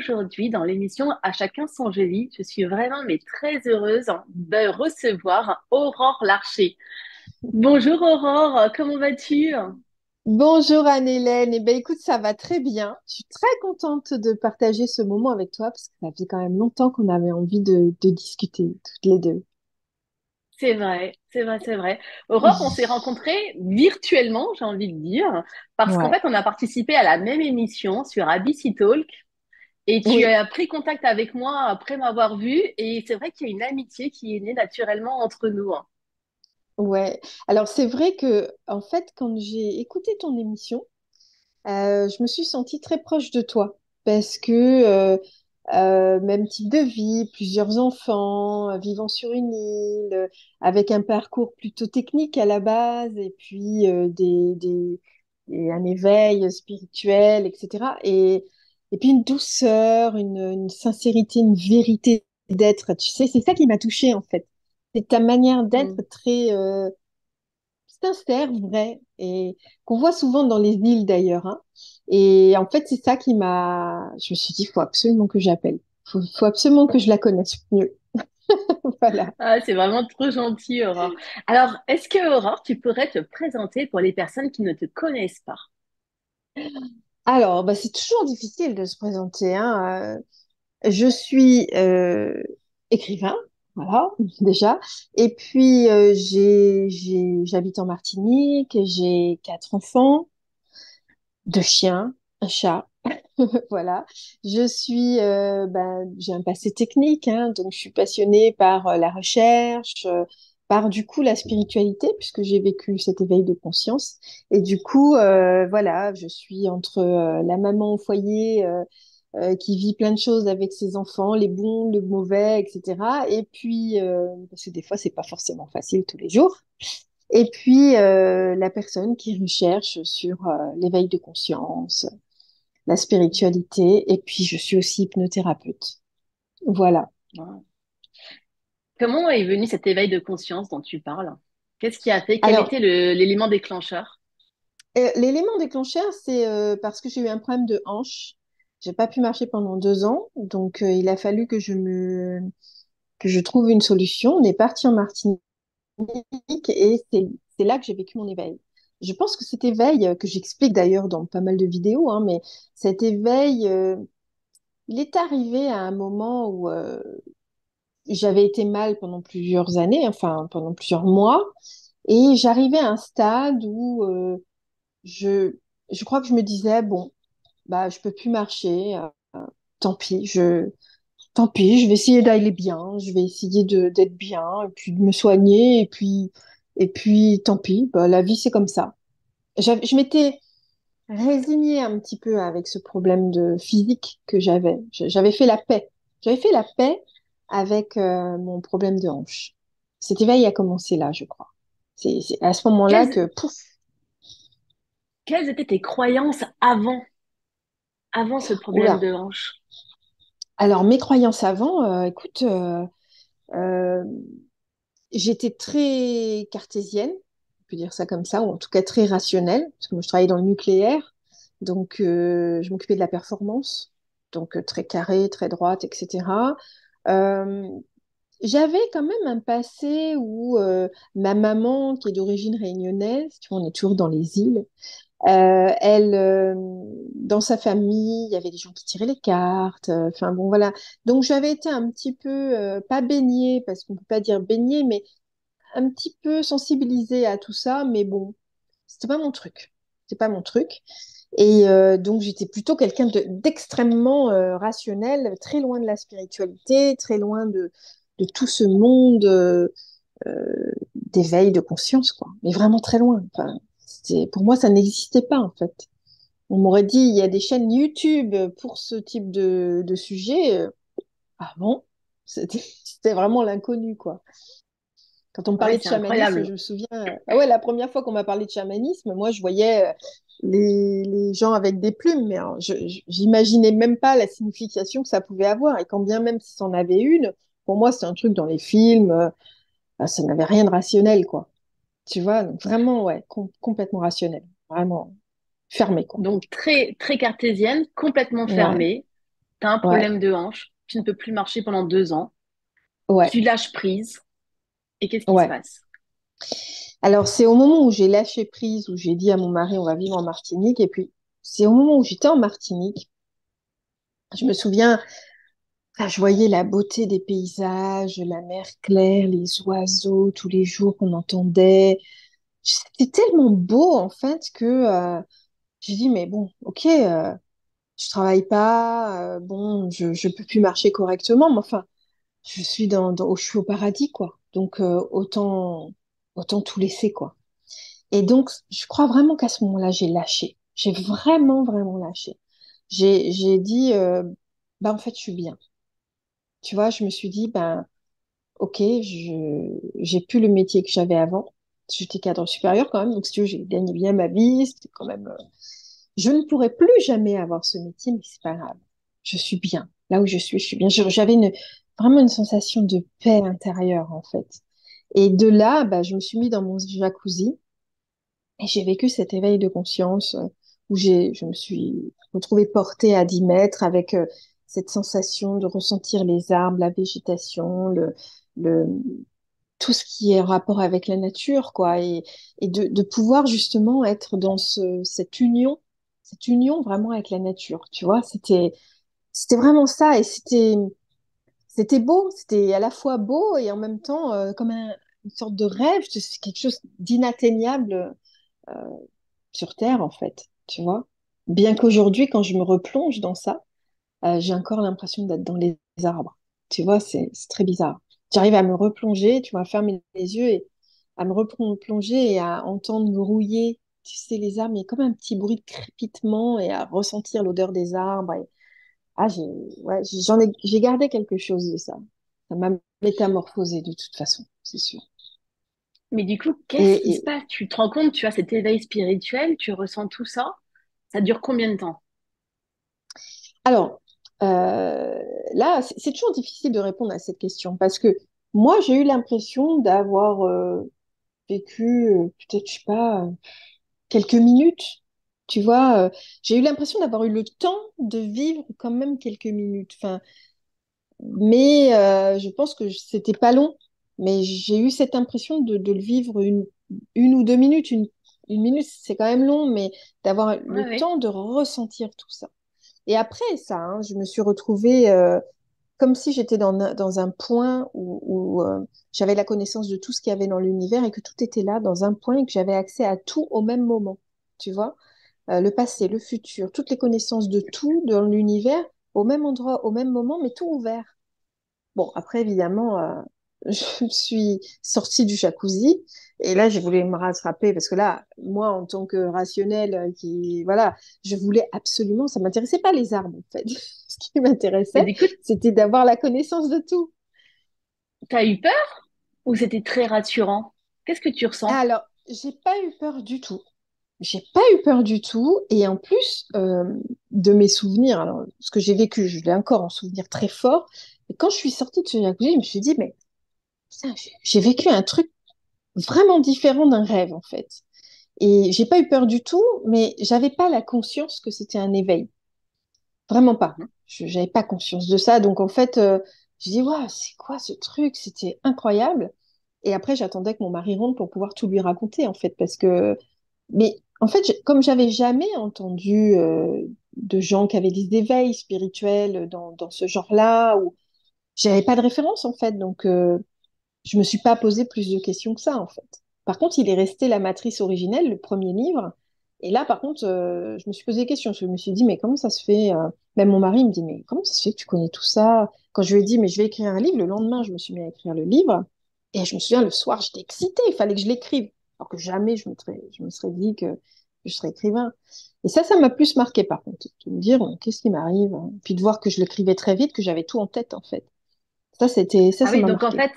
aujourd'hui dans l'émission À chacun son joli. Je suis vraiment mais très heureuse de recevoir Aurore Larcher. Bonjour Aurore, comment vas-tu? Bonjour Anne-Hélène, eh ben, écoute, ça va très bien. Je suis très contente de partager ce moment avec toi parce que ça fait quand même longtemps qu'on avait envie de discuter toutes les deux. C'est vrai, c'est vrai, c'est vrai. Aurore, on s'est rencontrés virtuellement, j'ai envie de dire, parce qu'en Ouais, fait, on a participé à la même émission sur ABC Talk et tu oui, as pris contact avec moi après m'avoir vue et c'est vrai qu'il y a une amitié qui est née naturellement entre nous, hein. ouais. Alors c'est vrai que en fait, quand j'ai écouté ton émission, je me suis sentie très proche de toi parce que même type de vie, plusieurs enfants, vivant sur une île, avec un parcours plutôt technique à la base et puis et un éveil spirituel, etc. Et puis une douceur, une sincérité, une vérité d'être. Tu sais, c'est ça qui m'a touchée en fait. C'est ta manière d'être Mm. très sincère, vrai, et qu'on voit souvent dans les îles d'ailleurs, hein. Et en fait, c'est ça qui m'a. Je me suis dit, il faut absolument que j'appelle. Faut absolument que je la connaisse mieux. Voilà. Ah, c'est vraiment trop gentil, Aurore. Alors, est-ce que, Aurore, tu pourrais te présenter pour les personnes qui ne te connaissent pas? Alors, bah, c'est toujours difficile de se présenter, hein. Je suis écrivain, voilà, déjà. Et puis, j'habite en Martinique, j'ai 4 enfants, 2 chiens, un chat. Voilà. J'ai un passé technique, hein, donc je suis passionnée par la recherche, par du coup la spiritualité, puisque j'ai vécu cet éveil de conscience. Et du coup, voilà, je suis entre la maman au foyer qui vit plein de choses avec ses enfants, les bons, le mauvais, etc. Et puis, parce que des fois, c'est pas forcément facile tous les jours. Et puis, la personne qui recherche sur l'éveil de conscience, la spiritualité, et puis je suis aussi hypnothérapeute. Voilà. Wow. Comment est venu cet éveil de conscience dont tu parles? Qu'est-ce qui a fait? Quel Alors, était l'élément déclencheur? l'élément déclencheur, c'est parce que j'ai eu un problème de hanche. J'ai pas pu marcher pendant 2 ans, donc il a fallu que je trouve une solution. On est parti en Martinique et c'est là que j'ai vécu mon éveil. Je pense que cet éveil, que j'explique d'ailleurs dans pas mal de vidéos, hein, mais cet éveil, il est arrivé à un moment où j'avais été mal pendant plusieurs années, enfin pendant plusieurs mois, et j'arrivais à un stade où je, je crois que je me disais, bon, bah, je peux plus marcher, tant pis, tant pis, je vais essayer d'aller bien, je vais essayer d'être bien, et puis de me soigner, et puis tant pis, bah, la vie c'est comme ça. Je m'étais résignée un petit peu avec ce problème de physique que j'avais. J'avais fait la paix. J'avais fait la paix avec mon problème de hanche. Cet éveil a commencé là, je crois. C'est à ce moment-là Quelles, que, pouf. quelles étaient tes croyances avant ce problème Oula. de hanche? Alors, mes croyances avant, écoute, euh, j'étais très cartésienne, on peut dire ça comme ça, ou en tout cas très rationnelle, parce que moi je travaillais dans le nucléaire, donc je m'occupais de la performance, donc très carrée, très droite, etc. Euh, J'avais quand même un passé où ma maman, qui est d'origine réunionnaise, tu vois, on est toujours dans les îles, dans sa famille, il y avait des gens qui tiraient les cartes. Enfin bon, voilà. Donc j'avais été un petit peu, pas baignée, parce qu'on peut pas dire baignée, mais un petit peu sensibilisée à tout ça. Mais bon, c'était pas mon truc. C'était pas mon truc. Et donc j'étais plutôt quelqu'un d'extrêmement rationnel, très loin de la spiritualité, très loin de tout ce monde d'éveil de conscience, quoi. Mais vraiment très loin. Enfin, pour moi, ça n'existait pas, en fait. On m'aurait dit, il y a des chaînes YouTube pour ce type de sujet. Ah bon? C'était vraiment l'inconnu, quoi. Quand on me Ah ouais, parlait de c'est chamanisme, incroyable. je me souviens, ah ouais, la première fois qu'on m'a parlé de chamanisme, moi, je voyais les gens avec des plumes, mais alors, j'imaginais même pas la signification que ça pouvait avoir. Et quand bien même si c'en avait une, pour moi, c'est un truc dans les films, ça n'avait rien de rationnel, quoi. Tu vois, donc vraiment, ouais, complètement rationnel. Vraiment fermé, quoi. Donc très très cartésienne, complètement Ouais, fermée. tu as un Ouais, problème de hanche, tu ne peux plus marcher pendant 2 ans, ouais, tu lâches prise, et qu'est-ce qui se ouais. passe? Alors, c'est au moment où j'ai lâché prise, où j'ai dit à mon mari, on va vivre en Martinique. Et puis, c'est au moment où j'étais en Martinique. Je me souviens, je voyais la beauté des paysages, la mer claire, les oiseaux, tous les jours qu'on entendait. C'était tellement beau, en fait, que j'ai dit, mais bon, ok, je travaille pas, bon, je peux plus marcher correctement, mais enfin, je suis au paradis, quoi. Donc, autant tout laisser, quoi. Et donc, je crois vraiment qu'à ce moment-là, j'ai lâché. J'ai vraiment, vraiment lâché. J'ai dit, bah, en fait, je suis bien. Tu vois, je me suis dit, ben, ok, j'ai plus le métier que j'avais avant. J'étais cadre supérieur quand même, donc si tu veux, j'ai gagné bien ma vie. C'était quand même, je ne pourrai plus jamais avoir ce métier, mais c'est pas grave. Je suis bien. Là où je suis bien. J'avais vraiment une sensation de paix intérieure, en fait. Et de là, bah, je me suis mis dans mon jacuzzi. Et j'ai vécu cet éveil de conscience où je me suis retrouvée portée à 10 mètres avec cette sensation de ressentir les arbres, la végétation, le, tout ce qui est en rapport avec la nature, quoi, et de pouvoir justement être dans cette union vraiment avec la nature, tu vois, c'était vraiment ça, et c'était beau, c'était à la fois beau et en même temps comme une sorte de rêve, c'est quelque chose d'inatteignable euh, sur Terre, en fait, tu vois. Bien qu'aujourd'hui, quand je me replonge dans ça, j'ai encore l'impression d'être dans les arbres. Tu vois, c'est très bizarre. J'arrive à me replonger, tu vois, à fermer les yeux et à me replonger et à entendre grouiller, tu sais, les arbres. Il y a comme un petit bruit de crépitement et à ressentir l'odeur des arbres. Ah, ouais, j'ai gardé quelque chose de ça. Ça m'a métamorphosé de toute façon, c'est sûr. Mais du coup, qu'est-ce qui se Et passe? Tu te rends compte, tu as cet éveil spirituel, tu ressens tout ça. Ça dure combien de temps? alors, euh, là, c'est toujours difficile de répondre à cette question parce que moi, j'ai eu l'impression d'avoir vécu peut-être, je sais pas, quelques minutes. Tu vois, j'ai eu l'impression d'avoir eu le temps de vivre quand même quelques minutes. Enfin, mais je pense que c'était pas long. Mais j'ai eu cette impression de le vivre une ou 2 minutes. Une minute, c'est quand même long, mais d'avoir Ouais, le ouais. temps de ressentir tout ça. Et après ça, hein, je me suis retrouvée comme si j'étais dans un point où j'avais la connaissance de tout ce qu'il y avait dans l'univers et que tout était là dans un point et que j'avais accès à tout au même moment. Tu vois. Le passé, le futur, toutes les connaissances de tout dans l'univers au même endroit, au même moment, mais tout ouvert. Bon, après, évidemment, je me suis sortie du jacuzzi et là, j'ai voulu me rattraper parce que là, moi, en tant que rationnel, voilà, je voulais absolument, ça m'intéressait pas les arbres, en fait. Ce qui Mais m'intéressait, du coup, c'était d'avoir la connaissance de tout. t'as eu peur ou c'était très rassurant? Qu'est-ce que tu ressens? Alors, j'ai pas eu peur du tout. J'ai pas eu peur du tout. Et en plus de mes souvenirs, alors, ce que j'ai vécu, je l'ai encore en souvenir très fort. Et quand je suis sortie de ce jacuzzi, je me suis dit, mais putain, j'ai vécu un truc vraiment différent d'un rêve, en fait. Et j'ai pas eu peur du tout, mais j'avais pas la conscience que c'était un éveil. Vraiment pas. Mhm. J'avais pas conscience de ça. Donc, en fait, j'ai dit, waouh, c'est quoi ce truc? C'était incroyable. Et après, j'attendais que mon mari rentre pour pouvoir tout lui raconter, en fait, parce que mais en fait, comme j'avais jamais entendu de gens qui avaient des éveils spirituels dans ce genre-là, ou j'avais pas de référence en fait, donc je me suis pas posé plus de questions que ça en fait. Par contre, il est resté la matrice originelle, le premier livre, et là, par contre, je me suis posé des questions. Je me suis dit, mais comment ça se fait même mon mari me dit, mais comment ça se fait que tu connais tout ça? Quand je lui ai dit, mais je vais écrire un livre, le lendemain, je me suis mis à écrire le livre, et je me souviens, le soir, j'étais excitée, il fallait que je l'écrive. Alors que jamais je me serais dit que je serais écrivain. Et ça m'a plus marqué par contre, de me dire, qu'est-ce qui m'arrive? Puis de voir que je l'écrivais très vite, que j'avais tout en tête en fait. Ah Ça oui, m'a donc en marqué. fait,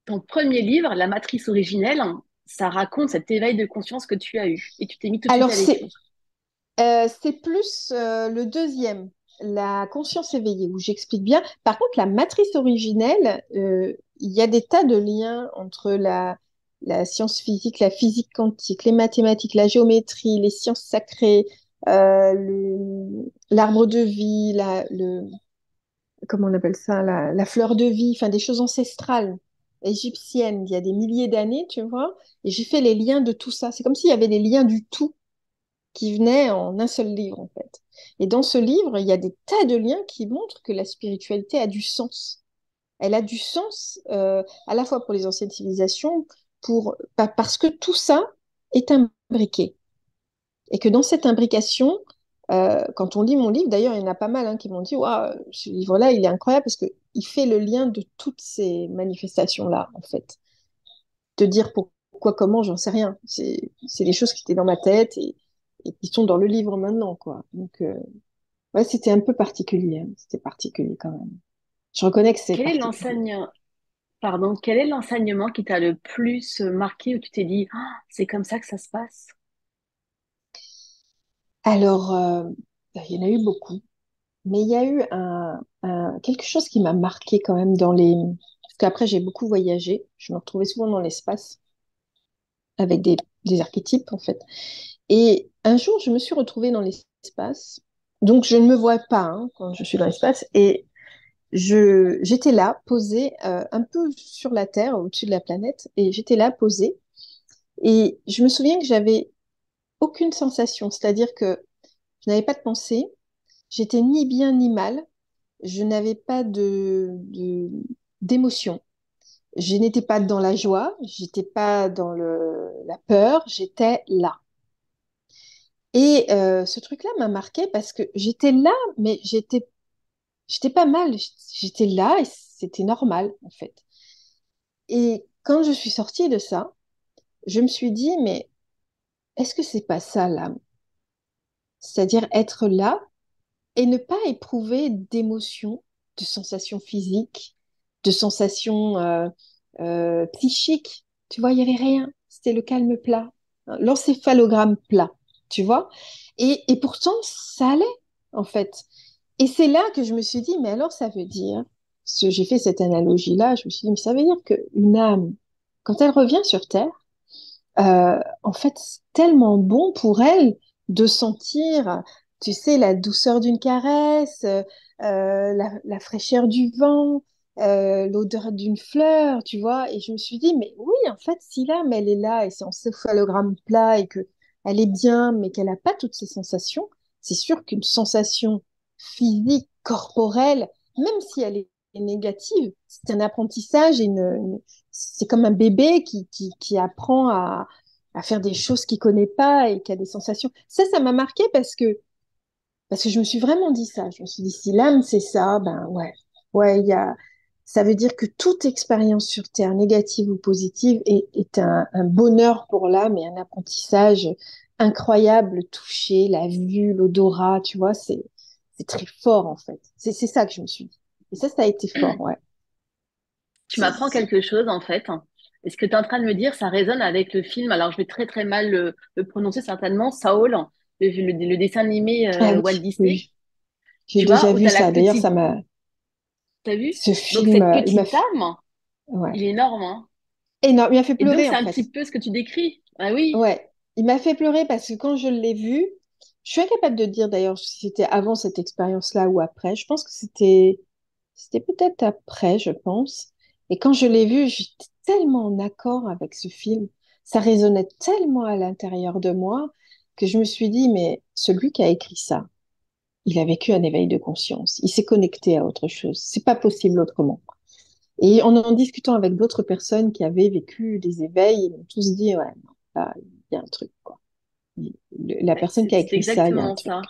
ton premier livre, La matrice originelle, ça raconte cet éveil de conscience que tu as eu et tu t'es mis tout de suite Alors à l'écrit. c'est plus le deuxième, la conscience éveillée, où j'explique bien. Par contre, la matrice originelle, il y a des tas de liens entre la science physique, la physique quantique, les mathématiques, la géométrie, les sciences sacrées, l'arbre de vie, comment on appelle ça, la fleur de vie, enfin des choses ancestrales égyptiennes il y a des milliers d'années, tu vois. Et j'ai fait les liens de tout ça. C'est comme s'il y avait les liens du tout qui venaient en un seul livre, en fait. Et dans ce livre, il y a des tas de liens qui montrent que la spiritualité a du sens. Elle a du sens à la fois pour les anciennes civilisations, parce que tout ça est imbriqué. Et que dans cette imbrication, quand on lit mon livre, d'ailleurs, il y en a pas mal hein, qui m'ont dit, waouh, ce livre-là, il est incroyable parce qu'il fait le lien de toutes ces manifestations-là, en fait. Te dire pourquoi, comment, j'en sais rien. C'est des choses qui étaient dans ma tête et qui sont dans le livre maintenant, quoi. Donc, ouais, c'était un peu particulier. Hein. C'était particulier quand même. Je reconnais que c'est Quel est particulier. quel est l'enseignement qui t'a le plus marqué où tu t'es dit, ah, c'est comme ça que ça se passe? Alors, il y en a eu beaucoup. Mais il y a eu quelque chose qui m'a marqué quand même dans les... Parce qu'après, j'ai beaucoup voyagé. Je me retrouvais souvent dans l'espace avec des archétypes, en fait. Et un jour, je me suis retrouvée dans l'espace. Donc, je ne me vois pas hein, quand je suis dans l'espace. Et j'étais là, posée un peu sur la Terre, au-dessus de la planète. Et j'étais là, posée. Et je me souviens que j'avais aucune sensation. C'est-à-dire que je n'avais pas de pensée. J'étais ni bien ni mal. Je n'avais pas d'émotion. Je n'étais pas dans la joie, j'étais pas dans la peur, j'étais là. Et ce truc-là m'a marqué parce que j'étais là, mais j'étais pas mal. J'étais là et c'était normal, en fait. Et quand je suis sortie de ça, je me suis dit, mais est-ce que c'est pas ça l'âme? C'est-à-dire être là et ne pas éprouver d'émotions, de sensations physiques, de sensations psychiques. Tu vois, il n'y avait rien. C'était le calme plat, l'encéphalogramme plat, tu vois. Et pourtant, ça allait, en fait. Et c'est là que je me suis dit, mais alors ça veut dire, parce que j'ai fait cette analogie-là, je me suis dit, mais ça veut dire qu'une âme, quand elle revient sur Terre, en fait, c'est tellement bon pour elle de sentir, tu sais, la douceur d'une caresse, la fraîcheur du vent, l'odeur d'une fleur, tu vois. Et je me suis dit, mais oui, en fait, si l'âme, elle est là et c'est en céphalogramme plat et que elle est bien, mais qu'elle n'a pas toutes ces sensations, c'est sûr qu'une sensation physique, corporelle, même si elle est négative, c'est un apprentissage et c'est comme un bébé qui apprend à faire des choses qu'il connaît pas et qui a des sensations. Ça m'a marqué parce que je me suis vraiment dit ça. Je me suis dit, si l'âme, c'est ça, ben ouais, ouais, ça veut dire que toute expérience sur Terre, négative ou positive, est un bonheur pour l'âme et un apprentissage incroyable, le toucher, la vue, l'odorat, tu vois, c'est très fort en fait. C'est ça que je me suis dit. Et ça a été fort, ouais. Tu m'apprends C'est- quelque chose en fait. Et ce que tu es en train de me dire, ça résonne avec le film. Alors, je vais très très mal le prononcer certainement. Saul, le dessin animé Ah oui, Walt Disney. oui, j'ai Tu vois, déjà où vu tu as la ça. D'ailleurs, petite. ce T'as vu? Donc, film, cette il m'a petite fait, âme, ouais. il est énorme, hein. Énorme, il m'a fait Et donc, pleurer c'est en un fait. petit peu ce que tu décris. Ah oui. Ouais, il m'a fait pleurer parce que quand je l'ai vu, je suis incapable de dire d'ailleurs si c'était avant cette expérience-là ou après. Je pense que c'était peut-être après, je pense. Et quand je l'ai vu, j'étais tellement en accord avec ce film. Ça résonnait tellement à l'intérieur de moi que je me suis dit, mais celui qui a écrit ça, il a vécu un éveil de conscience. Il s'est connecté à autre chose. C'est pas possible autrement. Et en discutant avec d'autres personnes qui avaient vécu des éveils, ils m'ont tous dit, ouais, non, là, il y a un truc, quoi. La personne qui a C'est écrit ça, il y a un exactement truc. ça.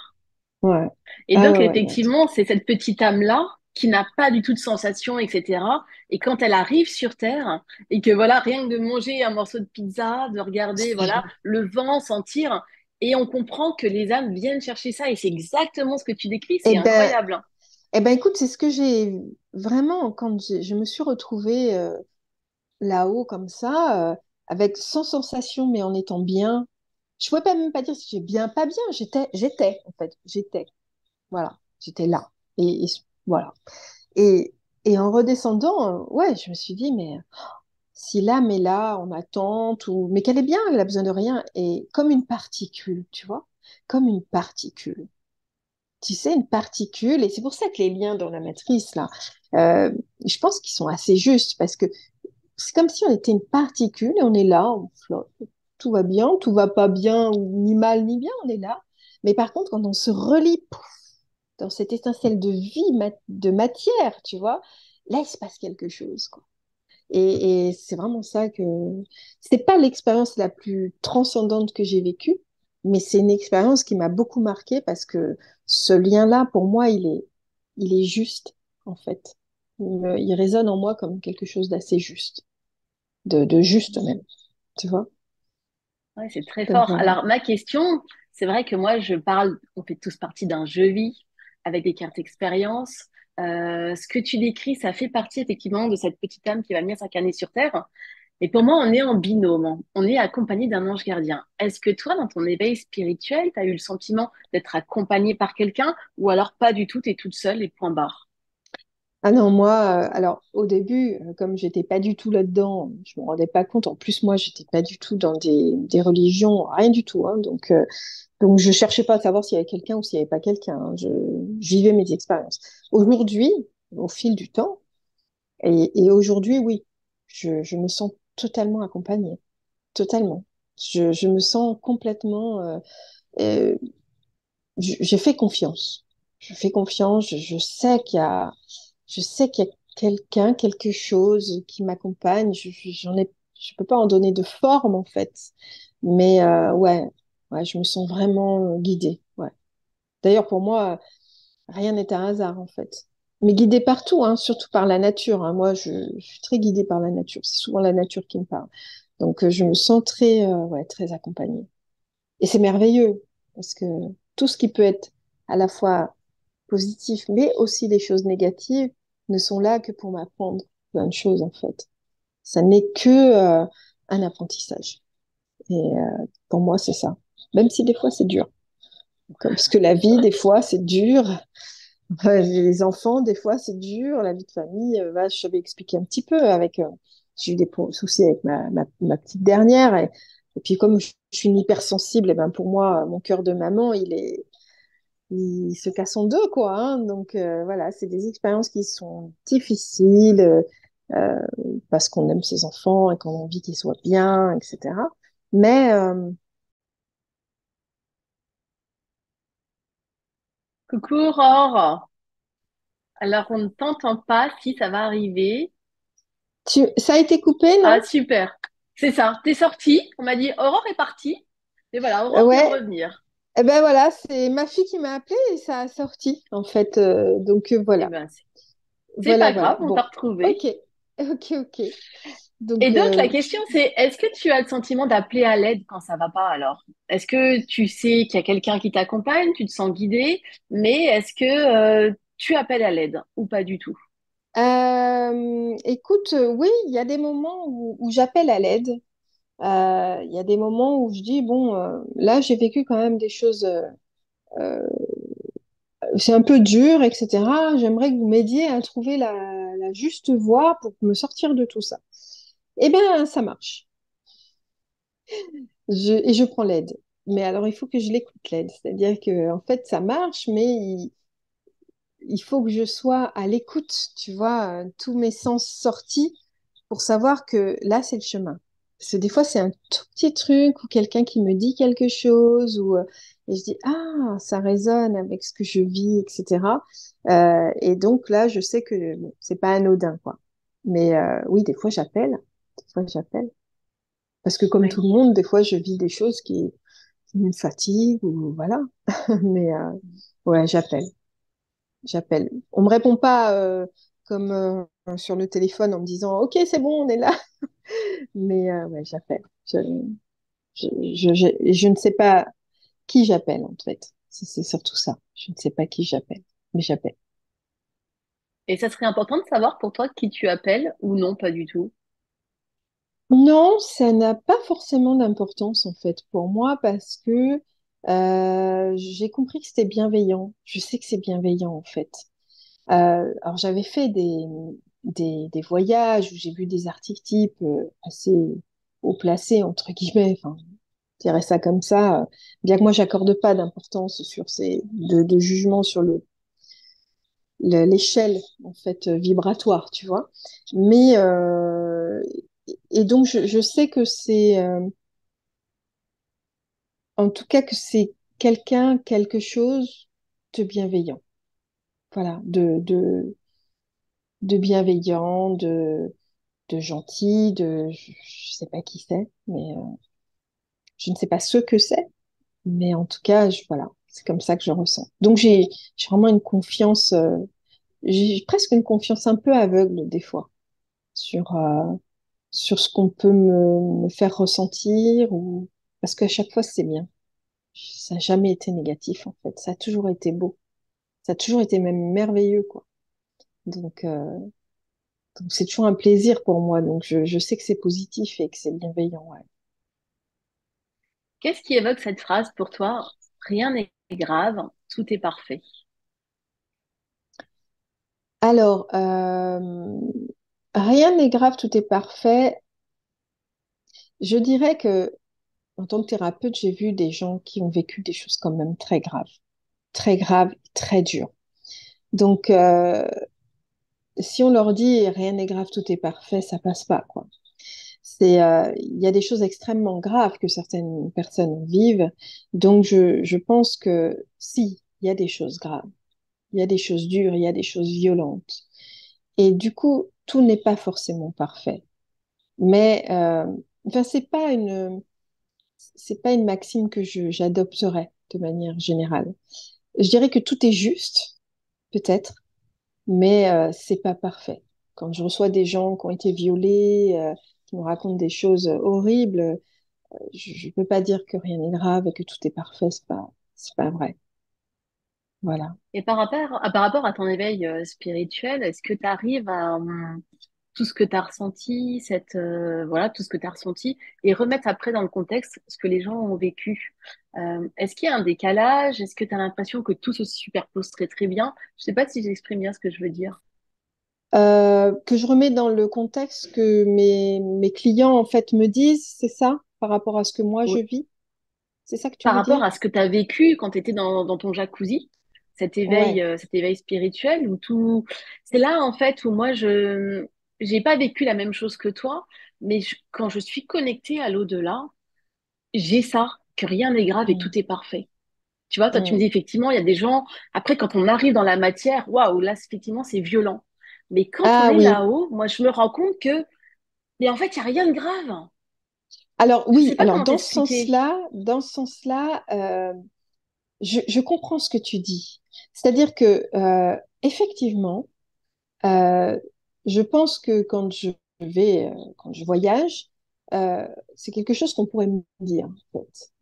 Ouais. Et Ah donc, ouais, ouais, il y a un effectivement, truc. c'est cette petite âme-là qui n'a pas du tout de sensation, etc. Et quand elle arrive sur Terre, et que voilà, rien que de manger un morceau de pizza, de regarder, voilà, le vent, sentir, et on comprend que les âmes viennent chercher ça, et c'est exactement ce que tu décris, c'est Eh ben, incroyable, hein. écoute, c'est ce que j'ai vraiment, quand je me suis retrouvée là-haut comme ça, avec sans sensation, mais en étant bien. Je pouvais pas même pas dire si j'ai bien, pas bien. En fait, j'étais. Voilà, j'étais là. Et voilà. Et, et en redescendant, ouais, je me suis dit, mais si l'âme est là en attente, mais qu'elle est bien, elle a besoin de rien, et comme une particule, tu vois, comme une particule. Tu sais, une particule, et c'est pour ça que les liens dans la matrice, là, euh, je pense qu'ils sont assez justes, parce que c'est comme si on était une particule et on est là, on flotte. Tout va bien, tout va pas bien, ou ni mal ni bien, on est là. Mais par contre, quand on se relie pouf, dans cette étincelle de vie, de matière, tu vois, là, il se passe quelque chose, quoi. Et c'est vraiment ça que... C'est pas l'expérience la plus transcendante que j'ai vécue, mais c'est une expérience qui m'a beaucoup marquée parce que ce lien-là, pour moi, il est juste, en fait. Il résonne en moi comme quelque chose d'assez juste, de juste même, tu vois. Ouais, c'est très Donc fort. voilà. Alors, ma question, c'est vrai que moi, je parle, on fait tous partie d'un jeu-vie avec des cartes expérience. Ce que tu décris, ça fait partie effectivement de cette petite âme qui va venir s'incarner sur Terre. Et pour moi, on est en binôme, hein. On est accompagné d'un ange gardien. Est-ce que toi, dans ton éveil spirituel, tu as eu le sentiment d'être accompagné par quelqu'un ou alors pas du tout, tu es toute seule et point barre? Ah non, moi, alors au début, comme j'étais pas du tout là-dedans, je me rendais pas compte. En plus, moi, j'étais pas du tout dans des religions, rien du tout, hein. Donc, je cherchais pas à savoir s'il y avait quelqu'un ou s'il y avait pas quelqu'un, hein. Je vivais mes expériences. Aujourd'hui, au fil du temps, et aujourd'hui, oui, je me sens totalement accompagnée, totalement. Je me sens complètement. Euh, j'ai fait confiance. Je fais confiance. Je sais qu'il y a quelqu'un, quelque chose qui m'accompagne. Je peux pas en donner de forme en fait. Mais ouais, ouais, je me sens vraiment guidée. Ouais. D'ailleurs, pour moi, rien n'est un hasard en fait. Mais guidée partout, hein, surtout par la nature, hein. Moi, je suis très guidée par la nature. C'est souvent la nature qui me parle. Donc, je me sens très, ouais, très accompagnée. Et c'est merveilleux parce que tout ce qui peut être à la fois positif, mais aussi les choses négatives, ne sont là que pour m'apprendre plein de choses en fait. Ça n'est que un apprentissage. Et pour moi, c'est ça. Même si des fois c'est dur. Parce que la vie, des fois, c'est dur. Les enfants, des fois, c'est dur. La vie de famille, je vais expliquer un petit peu avec. J'ai eu des soucis avec ma petite dernière. Et puis, comme je suis une hypersensible, et ben pour moi, mon cœur de maman, il se casse en deux, quoi, hein. Donc, voilà, c'est des expériences qui sont difficiles euh, parce qu'on aime ses enfants et qu'on a envie qu'ils soient bien, etc. Mais Coucou Aurore. Alors, on ne t'entend pas si ça va arriver. ça a été coupé, Ah, non? super. C'est ça. T'es sortie. On m'a dit Aurore est partie. Et voilà, Aurore vient de Ouais. revenir. Eh ben voilà, c'est ma fille qui m'a appelée et ça a sorti, en fait. Donc, Eh voilà. ben, c'est Voilà, pas grave, voilà. on t'a Bon, retrouvé. ok. Ok, ok. Donc, Et donc, la question, c'est, est-ce que tu as le sentiment d'appeler à l'aide quand ça va pas alors? Est-ce que tu sais qu'il y a quelqu'un qui t'accompagne, tu te sens guidée, mais est-ce que tu appelles à l'aide ou pas du tout? écoute, oui, il y a des moments où j'appelle à l'aide. Il y a des moments où je dis, bon, là, j'ai vécu quand même des choses, euh, c'est un peu dur, etc. J'aimerais que vous m'aidiez à trouver la juste voie pour me sortir de tout ça. Eh bien, ça marche. Et je prends l'aide. Mais alors, il faut que je l'écoute, l'aide. C'est-à-dire que, en fait, ça marche, mais il faut que je sois à l'écoute, tu vois, tous mes sens sortis pour savoir que là, c'est le chemin. Parce que des fois, c'est un tout petit truc ou quelqu'un qui me dit quelque chose et je dis, ah, ça résonne avec ce que je vis, etc. Et donc là, je sais que bon, c'est pas anodin, quoi. Mais oui, des fois, j'appelle. Des fois, j'appelle. Parce que comme tout Oui. le monde, des fois, je vis des choses qui me fatiguent ou voilà. Mais ouais, j'appelle. J'appelle. On me répond pas comme sur le téléphone en me disant, OK, c'est bon, on est là. Mais ouais, j'appelle. Je ne sais pas qui j'appelle, en fait. C'est surtout ça. Je ne sais pas qui j'appelle, mais j'appelle. Et ça serait important de savoir pour toi qui tu appelles ou non, pas du tout. Non, ça n'a pas forcément d'importance, en fait, pour moi, parce que j'ai compris que c'était bienveillant. Je sais que c'est bienveillant, en fait. Alors, j'avais fait des voyages où j'ai vu des articles types assez haut placés, entre guillemets, enfin, Je dirais ça comme ça, bien que moi, j'accorde pas d'importance sur de jugement sur l'échelle en fait vibratoire, tu vois. Mais et donc je sais que c'est en tout cas que c'est quelqu'un, quelque chose de bienveillant. Voilà, de bienveillant, de gentil, je sais pas qui c'est, mais je ne sais pas ce que c'est, mais en tout cas, voilà, c'est comme ça que je ressens. Donc j'ai vraiment une confiance, j'ai presque une confiance un peu aveugle des fois sur sur ce qu'on peut me faire ressentir ou parce qu'à chaque fois c'est bien. Ça n'a jamais été négatif en fait. Ça a toujours été beau. Ça a toujours été même merveilleux quoi. Donc donc c'est toujours un plaisir pour moi. Donc je sais que c'est positif et que c'est bienveillant. Ouais. Qu'est-ce qui évoque cette phrase pour toi? Rien n'est grave, tout est parfait. Alors rien n'est grave, tout est parfait. Je dirais que en tant que thérapeute, j'ai vu des gens qui ont vécu des choses quand même très graves, très dures. Donc si on leur dit rien n'est grave, tout est parfait, ça passe pas, quoi. Il y a des choses extrêmement graves que certaines personnes vivent. Donc, je pense que si, il y a des choses graves, il y a des choses dures, il y a des choses violentes. Et du coup, tout n'est pas forcément parfait. Mais, enfin, c'est pas une maxime que j'adopterais de manière générale. Je dirais que tout est juste, peut-être, mais c'est pas parfait. Quand je reçois des gens qui ont été violés, qui me racontent des choses horribles, je ne peux pas dire que rien n'est grave et que tout est parfait, c'est pas vrai. Voilà. Et par rapport à ton éveil spirituel, est-ce que tu arrives à tout ce que tu as ressenti, voilà, tout ce que tu as ressenti, et remettre après dans le contexte ce que les gens ont vécu? Est-ce qu'il y a un décalage? Est-ce que tu as l'impression que tout se superpose très très bien? Je sais pas si j'exprime bien ce que je veux dire. Que je remets dans le contexte que mes clients en fait me disent, c'est ça, par rapport à ce que moi je vis? C'est ça que tu Par veux rapport dire? à ce que tu as vécu quand tu étais dans ton jacuzzi, Ouais. cet éveil spirituel, où tout... C'est là, en fait, où moi, je j'ai pas vécu la même chose que toi, mais quand je suis connectée à l'au-delà, j'ai ça, que rien n'est grave et Mm, tout est parfait. Tu vois, toi, tu me dis mm. effectivement, il y a des gens, après, quand on arrive dans la matière, waouh, là, effectivement, c'est violent. Mais quand on Ah est oui. là-haut, moi, je me rends compte que, mais en fait, il n'y a rien de grave. Alors Je oui, sais pas alors comment t'expliquer. dans ce sens-là, je comprends ce que tu dis. C'est-à-dire que effectivement, Euh, je pense que quand je voyage, euh, c'est quelque chose qu'on pourrait me dire, en fait.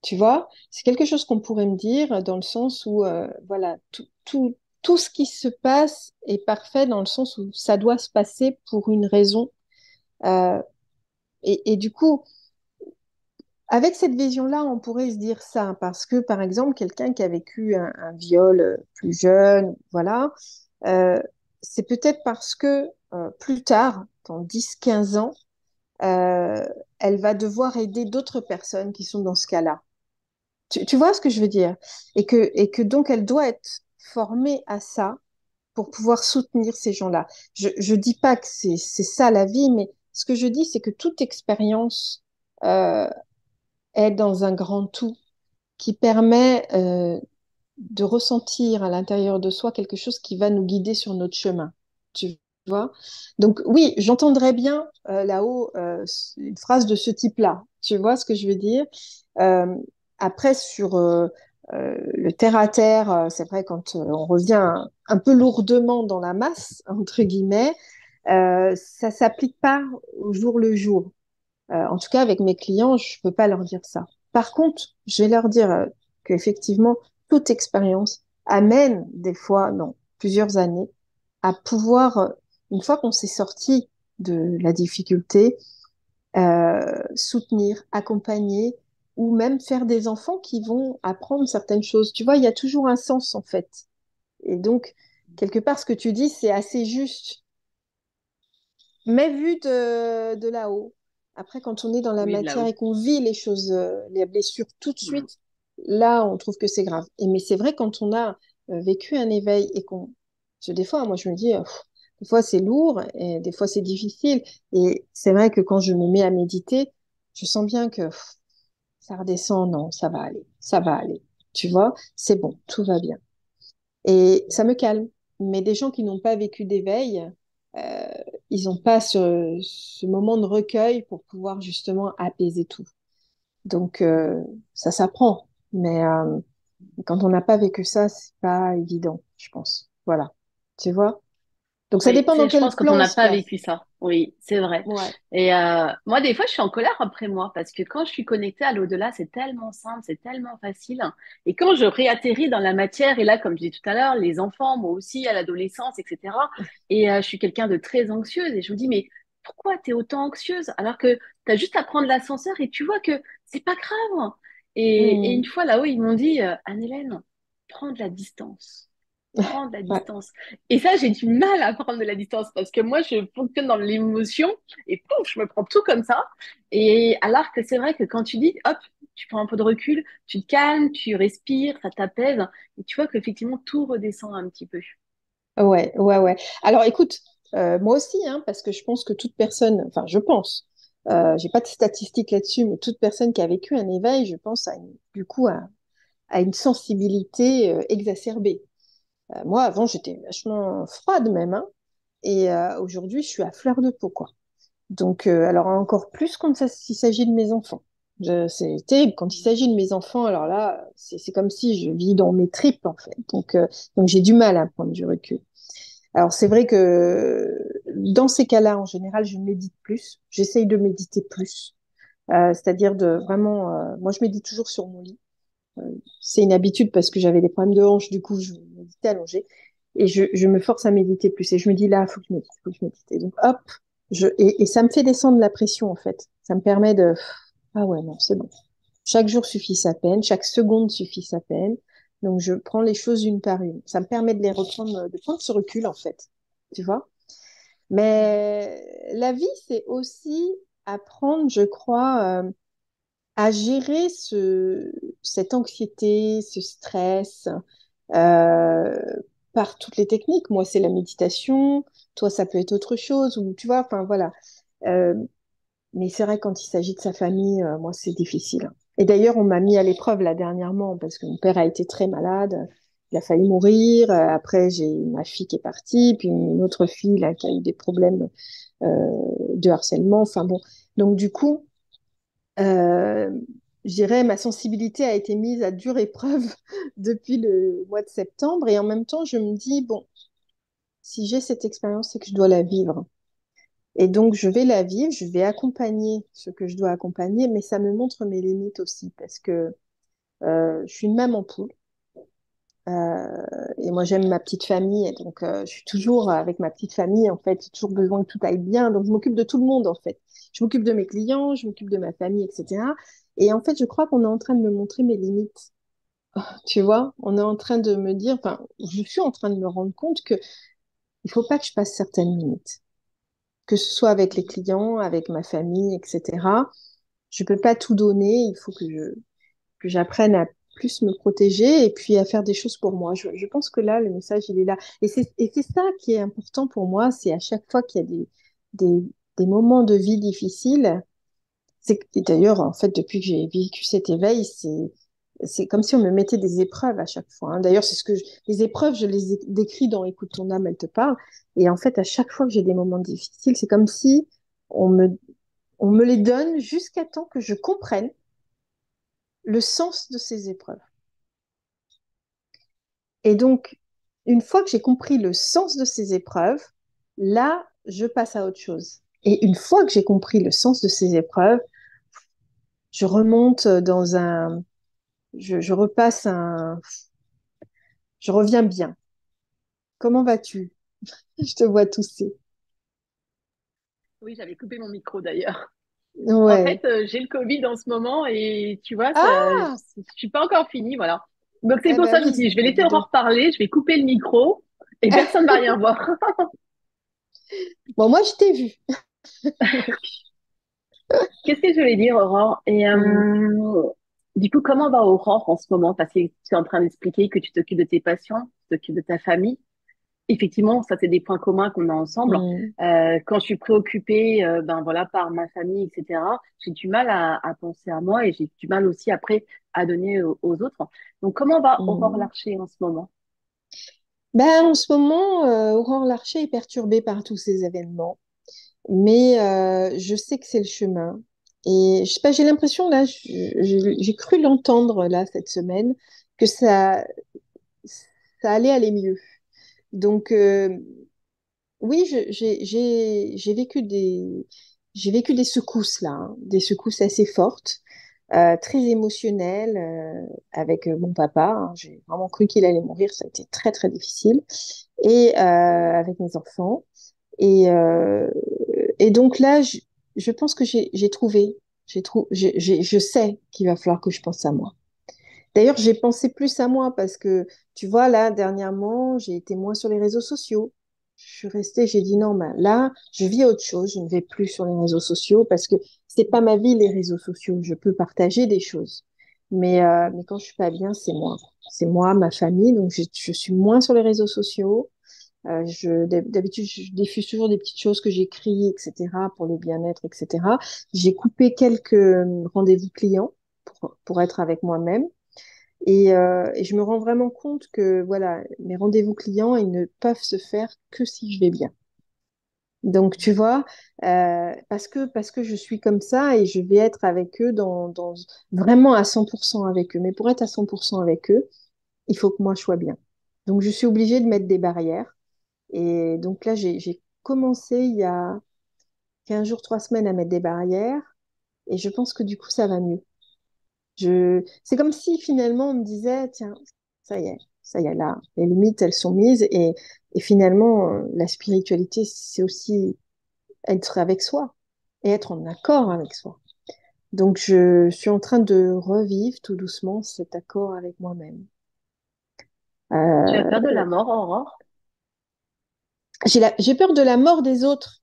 Tu vois, c'est quelque chose qu'on pourrait me dire dans le sens où, voilà, tout ce qui se passe est parfait dans le sens où ça doit se passer pour une raison. Euh, et du coup, avec cette vision-là, on pourrait se dire ça, parce que, par exemple, quelqu'un qui a vécu un viol plus jeune, voilà, euh, c'est peut-être parce que plus tard, dans 10 15 ans, euh, elle va devoir aider d'autres personnes qui sont dans ce cas-là. Tu vois ce que je veux dire? Et que donc elle doit être formée à ça pour pouvoir soutenir ces gens-là. Je dis pas que c'est ça la vie, mais ce que je dis, c'est que toute expérience euh, est dans un grand tout qui permet de ressentir à l'intérieur de soi quelque chose qui va nous guider sur notre chemin. Tu vois? Donc oui, j'entendrais bien là-haut une phrase de ce type-là. Tu vois ce que je veux dire? Euh, après, sur le terre à terre, c'est vrai quand on revient un peu lourdement dans la masse, entre guillemets, ça s'applique pas au jour le jour. En tout cas, avec mes clients, je peux pas leur dire ça. Par contre, je vais leur dire qu'effectivement, toute expérience amène des fois, non, plusieurs années, à pouvoir, une fois qu'on s'est sorti de la difficulté, soutenir, accompagner ou même faire des enfants qui vont apprendre certaines choses. Tu vois, il y a toujours un sens en fait. Et donc, quelque part, ce que tu dis, c'est assez juste, mais vu de là-haut. Après, quand on est dans la Oui, matière là-haut. et qu'on vit les choses, les blessures tout de Mm. suite, là, on trouve que c'est grave. Mais c'est vrai, quand on a vécu un éveil et qu'on... Parce que des fois, moi, je me dis, des fois, c'est lourd et des fois, c'est difficile. Et c'est vrai que quand je me mets à méditer, je sens bien que ça redescend. Non, ça va aller. Ça va aller. Tu vois, c'est bon, tout va bien. Et ça me calme. Mais des gens qui n'ont pas vécu d'éveil, euh, ils n'ont pas ce moment de recueil pour pouvoir justement apaiser tout. Donc, ça s'apprend. Mais quand on n'a pas vécu ça, c'est pas évident, je pense. Voilà. Tu vois? Donc, ça Oui, dépend dans je quel pense quand on plan on n'a se pas place. vécu ça. Oui, c'est vrai. Ouais. Et moi, des fois, je suis en colère après moi parce que quand je suis connectée à l'au-delà, c'est tellement simple, c'est tellement facile. Et quand je réatterris dans la matière, et là, comme je disais tout à l'heure, les enfants, moi aussi, à l'adolescence, etc. Et je suis quelqu'un de très anxieuse et je me dis, mais pourquoi tu es autant anxieuse alors que tu as juste à prendre l'ascenseur et tu vois que c'est pas grave. Et une Hmm. fois là-haut, ils m'ont dit, Anne-Hélène, prends de la distance. Prendre la Ouais. distance. Et ça, j'ai du mal à prendre de la distance parce que moi, je fonctionne dans l'émotion et pouf, je me prends tout comme ça. Et alors que c'est vrai que quand tu dis, hop, tu prends un peu de recul, tu te calmes, tu respires, ça t'apaise et tu vois qu'effectivement, tout redescend un petit peu. Ouais, ouais, ouais. Alors écoute, moi aussi, hein, parce que je pense que toute personne, enfin je pense, j'ai pas de statistiques là-dessus, mais toute personne qui a vécu un éveil, je pense du coup à une sensibilité exacerbée. Moi, avant, j'étais vachement froide même, hein, et aujourd'hui, je suis à fleur de peau, quoi. Donc, alors encore plus quand il s'agit de mes enfants. C'est terrible. Quand il s'agit de mes enfants, alors là, c'est comme si je vis dans mes tripes, en fait. Donc j'ai du mal à prendre du recul. Alors, c'est vrai que dans ces cas-là, en général, je médite plus. J'essaye de méditer plus. C'est-à-dire de vraiment... moi, je médite toujours sur mon lit. Euh, c'est une habitude parce que j'avais des problèmes de hanche. Du coup, je méditais allongée. Et je me force à méditer plus. Et je me dis, là, il faut que je médite, faut que je médite. Et donc, hop, et ça me fait descendre la pression, en fait. Ça me permet de... Ah ouais, non, c'est bon. Chaque jour suffit sa peine, chaque seconde suffit sa peine. Donc, je prends les choses une par une. Ça me permet de les reprendre, de prendre ce recul, en fait. Tu vois? Mais la vie, c'est aussi apprendre, je crois, à gérer cette anxiété, ce stress, euh, par toutes les techniques. Moi, c'est la méditation. Toi, ça peut être autre chose. Ou tu vois, enfin voilà. Euh, mais c'est vrai, quand il s'agit de sa famille, moi, c'est difficile. Et d'ailleurs, on m'a mis à l'épreuve là dernièrement parce que mon père a été très malade. Il a failli mourir. Après, j'ai ma fille qui est partie, puis une autre fille là qui a eu des problèmes de harcèlement. Enfin bon, donc du coup, euh, je dirais ma sensibilité a été mise à dure épreuve depuis le mois de septembre. Et en même temps, je me dis bon, si j'ai cette expérience, c'est que je dois la vivre. Et donc, je vais la vivre, je vais accompagner ce que je dois accompagner, mais ça me montre mes limites aussi, parce que je suis une maman poule, et moi j'aime ma petite famille, et donc je suis toujours avec ma petite famille, en fait, j'ai toujours besoin que tout aille bien, donc je m'occupe de tout le monde, en fait. Je m'occupe de mes clients, je m'occupe de ma famille, etc. Et en fait, je crois qu'on est en train de me montrer mes limites, tu vois? On est en train de me dire, enfin, je suis en train de me rendre compte que il faut pas que je passe certaines limites, que ce soit avec les clients, avec ma famille, etc. Je peux pas tout donner, il faut que j'apprenne à plus me protéger et puis à faire des choses pour moi. Je pense que là, le message, il est là. Et c'est ça qui est important pour moi, c'est à chaque fois qu'il y a des, des moments de vie difficiles, et d'ailleurs, en fait, depuis que j'ai vécu cet éveil, c'est comme si on me mettait des épreuves à chaque fois, hein. D'ailleurs, les épreuves, je les ai décrites dans Écoute ton âme, elle te parle. Et en fait, à chaque fois que j'ai des moments difficiles, c'est comme si on me, on me les donne jusqu'à temps que je comprenne le sens de ces épreuves. Et donc, une fois que j'ai compris le sens de ces épreuves, là, je passe à autre chose. Et une fois que j'ai compris le sens de ces épreuves, je remonte dans un, je repasse un, je reviens bien. Comment vas-tu? Je te vois tousser. Oui, j'avais coupé mon micro d'ailleurs. En fait, Ouais. j'ai le Covid en ce moment et tu vois, Ah, je suis pas encore finie, voilà. Donc c'est eh pour ben ça que je me oui, suis dit, je vais bah laisser dis donc. Aurore parler, je vais couper le micro et personne ne va rien voir. Bon, moi, je t'ai vu. Qu'est-ce que je voulais dire, Aurore? Mm, Du coup, comment va Aurore en ce moment? Parce que tu es en train d'expliquer que tu t'occupes de tes patients, tu t'occupes de ta famille. Effectivement, ça, c'est des points communs qu'on a ensemble. mm, Quand je suis préoccupée, ben voilà, par ma famille, etc., j'ai du mal à penser à moi et j'ai du mal aussi après à donner aux autres. Donc, comment va Aurore mm. Larcher en ce moment? Ben, en ce moment, Aurore Larcher est perturbée par tous ces événements, mais je sais que c'est le chemin. Et je sais pas, j'ai l'impression, là, j'ai cru l'entendre, là, cette semaine, que ça allait aller mieux. Donc, oui, j'ai vécu des secousses là, hein, des secousses assez fortes, très émotionnelles avec mon papa, hein. J'ai vraiment cru qu'il allait mourir, ça a été très très difficile, et avec mes enfants. Et, euh, et donc là, je pense que je sais qu'il va falloir que je pense à moi. D'ailleurs, j'ai pensé plus à moi parce que, tu vois, là, dernièrement, j'ai été moins sur les réseaux sociaux. Je suis restée, j'ai dit non, mais là, je vis autre chose. Je ne vais plus sur les réseaux sociaux parce que c'est pas ma vie, les réseaux sociaux. Je peux partager des choses. Mais quand je suis pas bien, c'est moi. C'est moi, ma famille. Donc, je suis moins sur les réseaux sociaux. D'habitude, je diffuse toujours des petites choses que j'écris, etc., pour le bien-être, etc. J'ai coupé quelques rendez-vous clients pour être avec moi-même. Et je me rends vraiment compte que voilà, mes rendez-vous clients, ils ne peuvent se faire que si je vais bien. Donc, tu vois, parce que je suis comme ça et je vais être avec eux vraiment à 100% avec eux. Mais pour être à 100% avec eux, il faut que moi je sois bien. Donc, je suis obligée de mettre des barrières. Et donc là, j'ai commencé il y a 15 jours, 3 semaines à mettre des barrières. Et je pense que du coup, ça va mieux. C'est comme si finalement on me disait, tiens, ça y est, là, les limites, elles sont mises. Et finalement, la spiritualité, c'est aussi être avec soi et être en accord avec soi. Donc, je suis en train de revivre tout doucement cet accord avec moi-même. Tu as Euh, peur de la mort, Aurore? j'ai peur de la mort des autres.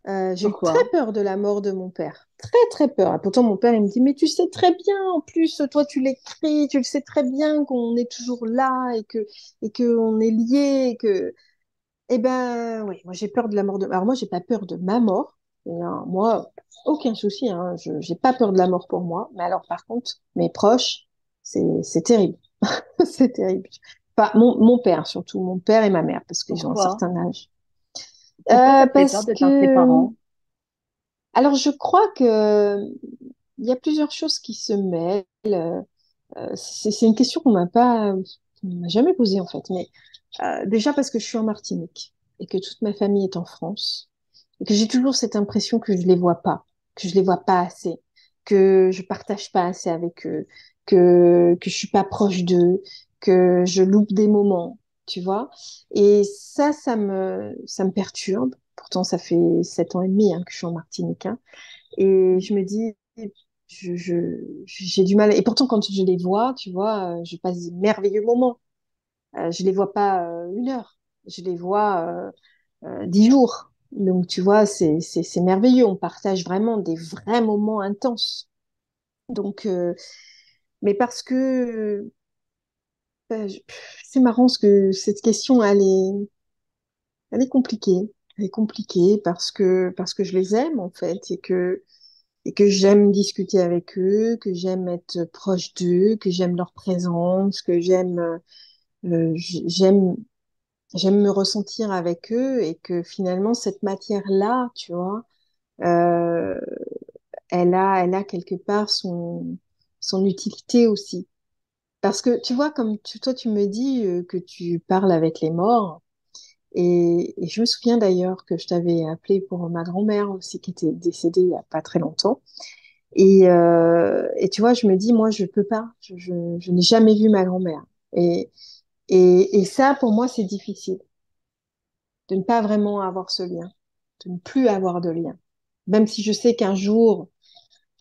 J'ai eu très Pourquoi? peur de la mort de mon père. Très, très peur. Et pourtant, mon père, il me dit, mais tu sais très bien, en plus, toi, tu l'écris, tu le sais très bien qu'on est toujours là et que on est liés. Eh ben, oui, moi, j'ai peur de la mort de... Alors, moi, j'ai pas peur de ma mort. Moi, aucun souci, hein. J'ai pas peur de la mort pour moi. Mais alors, par contre, mes proches, c'est terrible. C'est terrible. Enfin, mon père, surtout, mon père et ma mère, parce qu'ils ont un Pourquoi? certain âge. Pourquoi ça te fait peur Parce de perdre tes que parents? Alors, je crois que il y a plusieurs choses qui se mêlent. C'est une question qu'on m'a jamais posée en fait. Mais déjà parce que je suis en Martinique et que toute ma famille est en France et que j'ai toujours cette impression que je les vois pas, que je les vois pas assez, que je partage pas assez avec eux, que je suis pas proche d'eux, que je loupe des moments, tu vois. Et ça me perturbe. Pourtant, ça fait 7 ans et demi que je suis en Martinique, hein. Et je me dis, j'ai du mal. Et pourtant, quand je les vois, tu vois, je passe des merveilleux moments. Je les vois pas 1 heure, je les vois 10 jours. Donc, tu vois, c'est merveilleux. On partage vraiment des vrais moments intenses. Donc, mais parce que c'est marrant parce que cette question, elle est compliquée. Elle est compliquée parce que je les aime en fait et que j'aime discuter avec eux, que j'aime être proche d'eux, que j'aime leur présence, que j'aime j'aime me ressentir avec eux et que finalement cette matière-là, tu vois, euh, elle a quelque part son utilité aussi. Parce que tu vois, toi tu me dis que tu parles avec les morts. Et je me souviens d'ailleurs que je t'avais appelé pour ma grand-mère aussi qui était décédée il n'y a pas très longtemps. Et tu vois, je me dis, moi, je peux pas. Je n'ai jamais vu ma grand-mère. Et, et ça, pour moi, c'est difficile de ne pas vraiment avoir ce lien, de ne plus avoir de lien. Même si je sais qu'un jour,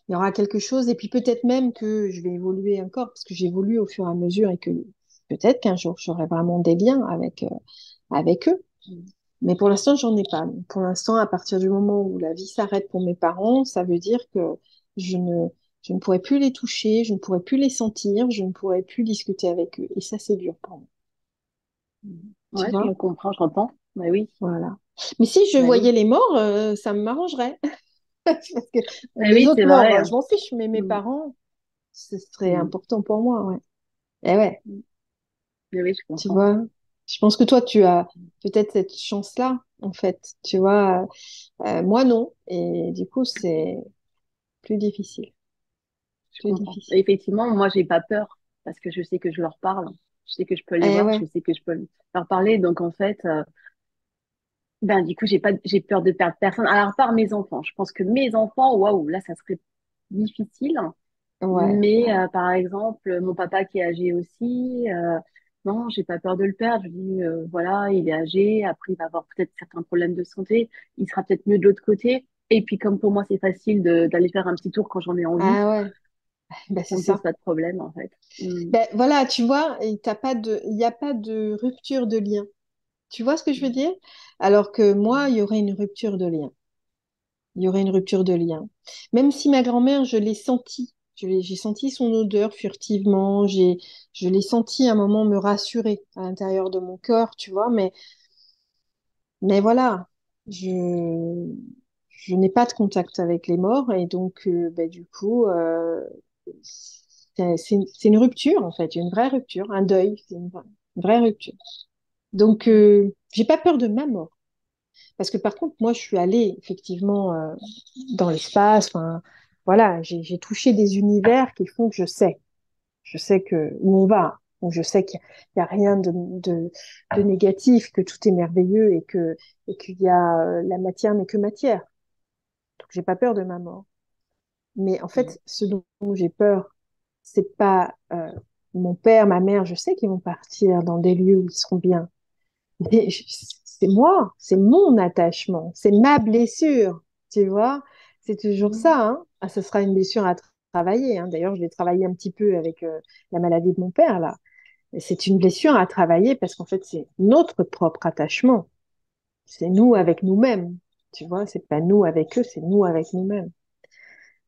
il y aura quelque chose, et puis peut-être même que je vais évoluer encore, parce que j'évolue au fur et à mesure, et que peut-être qu'un jour, j'aurai vraiment des liens avec eux. Mais pour l'instant, j'en ai pas. Pour l'instant, à partir du moment où la vie s'arrête pour mes parents, ça veut dire que je ne, je ne pourrai plus les toucher, je ne pourrai plus les sentir, je ne pourrai plus discuter avec eux. Et ça, c'est dur pour moi. Tu Ouais, je vois? le comprends, j'entends. Bah oui, Voilà. Mais si je bah voyais oui. les morts, ça me m'arrangerait. Parce que Bah les oui, autres c'est morts, vrai. je m'en fiche, mais mes Mm, parents, ce serait mm, important pour moi, ouais. Et ouais, mm. Bah oui, je tu comprends. vois. Je pense que toi, tu as peut-être cette chance-là, en fait. Tu vois, moi, non. Et du coup, c'est plus difficile. Je Plus comprends. difficile. Et effectivement, moi, j'ai pas peur parce que je sais que je leur parle. Je sais que je peux les Eh voir, je ouais, sais que je peux leur parler. Donc, en fait, ben, du coup, j'ai peur de perdre personne. Alors, à part mes enfants. Je pense que mes enfants, waouh, là, ça serait difficile. ouais, Mais, ouais. par exemple, mon papa qui est âgé aussi, non, j'ai pas peur de le perdre. Je dis, voilà, il est âgé. Après, il va avoir peut-être certains problèmes de santé. Il sera peut-être mieux de l'autre côté. Et puis, comme pour moi, c'est facile d'aller faire un petit tour quand j'en ai envie, Ah ouais, ben ça c'est me pose ça. pas de problème, en fait. Mm. Ben voilà, tu vois, il n'y a pas de rupture de lien. Tu vois ce que je veux dire? Alors que moi, il y aurait une rupture de lien. Il y aurait une rupture de lien. Même si ma grand-mère, je l'ai sentie. J'ai senti son odeur furtivement. Je l'ai senti à un moment me rassurer à l'intérieur de mon cœur, tu vois. Mais voilà, je n'ai pas de contact avec les morts et donc, ben, du coup, c'est une rupture en fait, une vraie rupture, un deuil, c'est une vraie rupture. Donc, j'ai pas peur de ma mort. Parce que par contre, moi, je suis allée effectivement dans l'espace. Enfin, voilà, j'ai touché des univers qui font que je sais que où on va. Donc, je sais qu'il y a rien de négatif, que tout est merveilleux et qu'il y a la matière n'est que matière. Donc, j'ai pas peur de ma mort. Mais en Mm. fait, ce dont j'ai peur, c'est pas mon père, ma mère. Je sais qu'ils vont partir dans des lieux où ils seront bien. Mais c'est moi, c'est mon attachement, c'est ma blessure, tu vois. C'est toujours ça, Mm. hein. Ah, ce sera une blessure à travailler, hein. D'ailleurs, je l'ai travaillé un petit peu avec la maladie de mon père, là. Et c'est une blessure à travailler parce qu'en fait, c'est notre propre attachement. C'est nous avec nous-mêmes, tu vois. C'est pas nous avec eux, c'est nous avec nous-mêmes.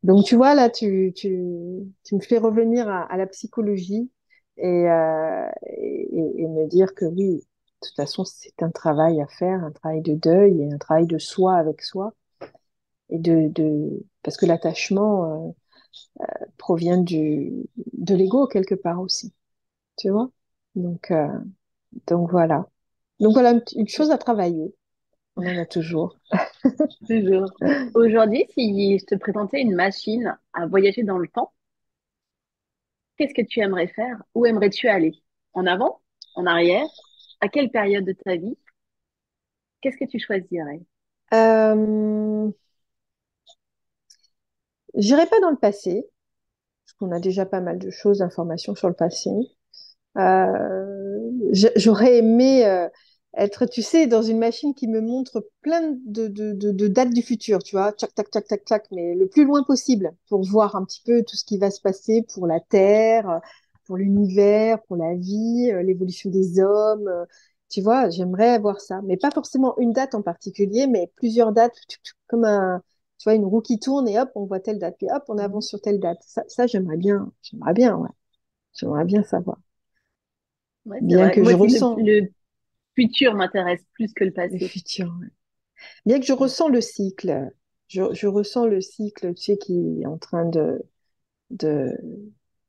Donc, tu vois, là, tu me fais revenir à la psychologie et me dire que oui, de toute façon, c'est un travail à faire, un travail de deuil et un travail de soi avec soi. Parce que l'attachement provient de l'ego quelque part aussi, tu vois. Donc, euh, donc voilà. Donc voilà une chose à travailler. On en a toujours. Toujours. Aujourd'hui, si je te présentais une machine à voyager dans le temps, qu'est-ce que tu aimerais faire? Où aimerais-tu aller? En avant? En arrière? À quelle période de ta vie? Qu'est-ce que tu choisirais? Euh, J'irai pas dans le passé, parce qu'on a déjà pas mal de choses, d'informations sur le passé. J'aurais aimé être, tu sais, dans une machine qui me montre plein de dates du futur, tu vois, tchac, tac, tac, tac, tac, mais le plus loin possible pour voir un petit peu tout ce qui va se passer pour la Terre, pour l'univers, pour la vie, l'évolution des hommes. Tu vois, j'aimerais voir ça, mais pas forcément une date en particulier, mais plusieurs dates, comme tu vois, une roue qui tourne et hop, on voit telle date, puis hop, on Mhm. avance sur telle date. Ça j'aimerais bien, ouais, j'aimerais bien savoir. Ouais, c'est Bien vrai. que Moi je aussi, ressens le futur m'intéresse plus que le le passé. futur, ouais. Bien que je ressens le cycle, je ressens le cycle, tu sais, qui est en train de,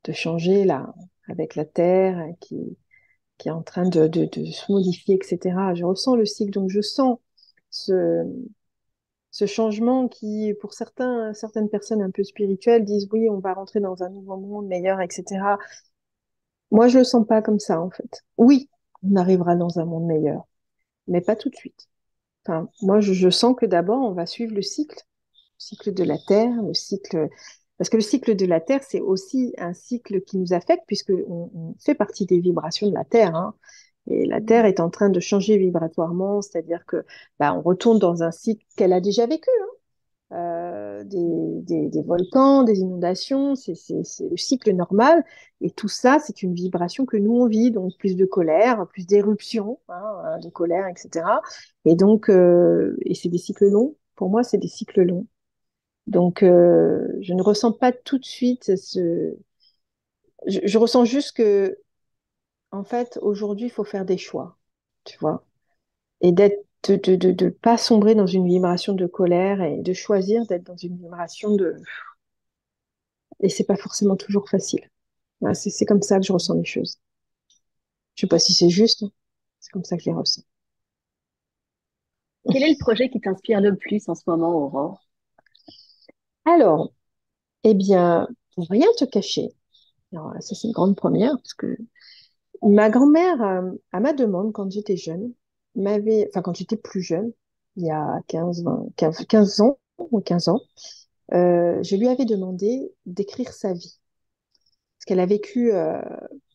de changer là, avec la Terre, qui est en train de se modifier, etc. Je ressens le cycle, donc je sens ce, ce changement qui, pour certaines personnes un peu spirituelles, disent oui, on va rentrer dans un nouveau monde meilleur, etc. Moi, je le sens pas comme ça, en fait. Oui, on arrivera dans un monde meilleur, mais pas tout de suite. Enfin, moi, je sens que d'abord, on va suivre le cycle de la Terre, le cycle... Parce que le cycle de la Terre, c'est aussi un cycle qui nous affecte, puisque on fait partie des vibrations de la Terre, hein. Et la Terre Mhm. est en train de changer vibratoirement, c'est-à-dire que bah, on retourne dans un cycle qu'elle a déjà vécu, hein. des volcans, des inondations, c'est le cycle normal. Et tout ça, c'est une vibration que nous, on vit, donc plus de colère, plus d'éruptions de colère, etc. Et donc, et c'est des cycles longs. Pour moi, c'est des cycles longs. Donc, je ne ressens pas tout de suite je ressens juste que, en fait, aujourd'hui, il faut faire des choix, tu vois, et de pas sombrer dans une vibration de colère et de choisir d'être dans une vibration de... Et c'est pas forcément toujours facile. Voilà, c'est comme ça que je ressens les choses. Je sais pas si c'est juste, hein. C'est comme ça que je les ressens. Quel est le projet qui t'inspire le plus en ce moment, Aurore? Alors, eh bien, pour rien te cacher, alors, ça c'est une grande première, parce que ma grand-mère, à ma demande, quand j'étais jeune, enfin quand j'étais plus jeune, il y a 15 20, 15 ans, ou 15 ans, je lui avais demandé d'écrire sa vie. Parce qu'elle a vécu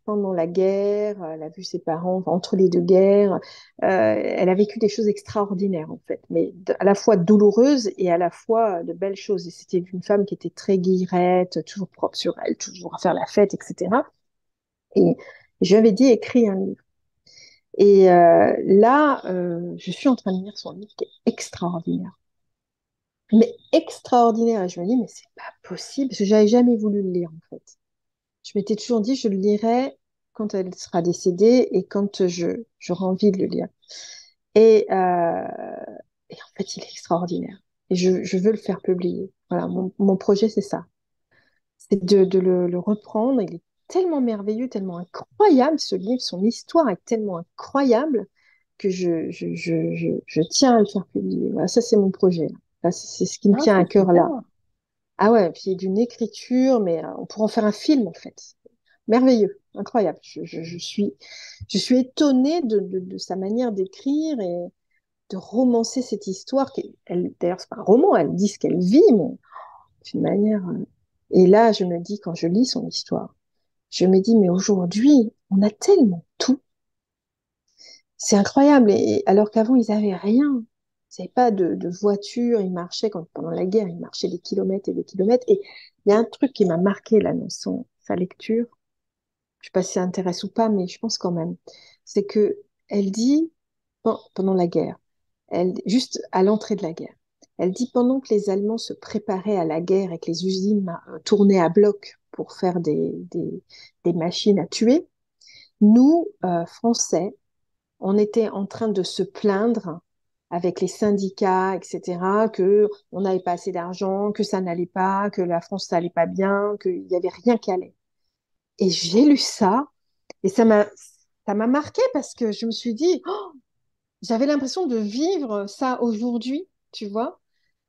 pendant la guerre, elle a vu ses parents entre les deux guerres, elle a vécu des choses extraordinaires en fait, mais à la fois douloureuses et à la fois de belles choses. Et c'était une femme qui était très guillerette, toujours propre sur elle, toujours à faire la fête, etc. Et je lui avais dit, écris un livre. Et là, je suis en train de lire son livre qui est extraordinaire. Mais extraordinaire. Et je me dis, mais c'est pas possible, parce que j'avais jamais voulu le lire, en fait. Je m'étais toujours dit, je le lirai quand elle sera décédée et quand j'aurai envie de le lire. Et, euh, et en fait, il est extraordinaire. Et je veux le faire publier. Voilà, mon projet, c'est ça. C'est de le reprendre. Il est tellement merveilleux, tellement incroyable, ce livre. Son histoire est tellement incroyable que je tiens à le faire publier. Voilà, ça, c'est mon projet. Là, c'est ce qui me Ah, tient à c'est cœur super. là. Ah ouais, puis d'une écriture, mais on pourrait en faire un film, en fait. Merveilleux, incroyable. Je suis étonnée de sa manière d'écrire et de romancer cette histoire. D'ailleurs, c'est pas un roman, elle dit ce qu'elle vit, mais d'une manière. Et là, je me dis, quand je lis son histoire, je me dis, mais aujourd'hui, on a tellement tout. C'est incroyable. Et alors qu'avant, ils n'avaient rien. Ils n'avaient pas de voiture. Ils marchaient, pendant la guerre, ils marchaient des kilomètres et des kilomètres. Et il y a un truc qui m'a marqué là dans sa lecture. Je sais pas si ça intéresse ou pas, mais je pense quand même. C'est que elle dit, pendant la guerre, juste à l'entrée de la guerre, elle dit pendant que les Allemands se préparaient à la guerre et que les usines tournaient à bloc pour faire des machines à tuer, nous, Français, on était en train de se plaindre avec les syndicats, etc., que on n'avait pas assez d'argent, que ça n'allait pas, que la France, ça allait pas bien, qu'il n'y avait rien qui allait. Et j'ai lu ça, et ça m'a marqué parce que je me suis dit, oh, j'avais l'impression de vivre ça aujourd'hui, tu vois.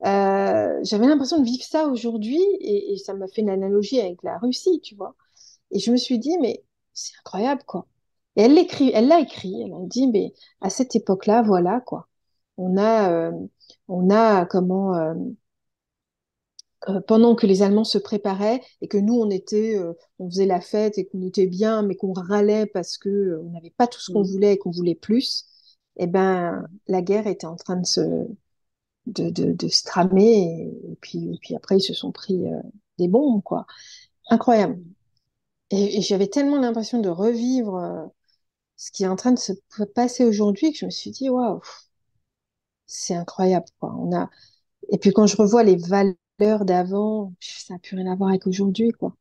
J'avais l'impression de vivre ça aujourd'hui, et ça m'a fait une analogie avec la Russie, tu vois. Et je me suis dit, mais c'est incroyable, quoi. Et elle l'a écrit, elle a dit, mais à cette époque-là, voilà, quoi. On a, euh, on a comment, pendant que les Allemands se préparaient et que nous, on faisait la fête et qu'on était bien, mais qu'on râlait parce que on n'avait pas tout ce qu'on Mhm. voulait et qu'on voulait plus, eh ben, la guerre était en train de se tramer et puis après, ils se sont pris des bombes, quoi. Incroyable. Et j'avais tellement l'impression de revivre ce qui est en train de se passer aujourd'hui que je me suis dit, waouh, c'est incroyable, quoi. Et puis quand je revois les valeurs d'avant, ça n'a plus rien à voir avec aujourd'hui, quoi.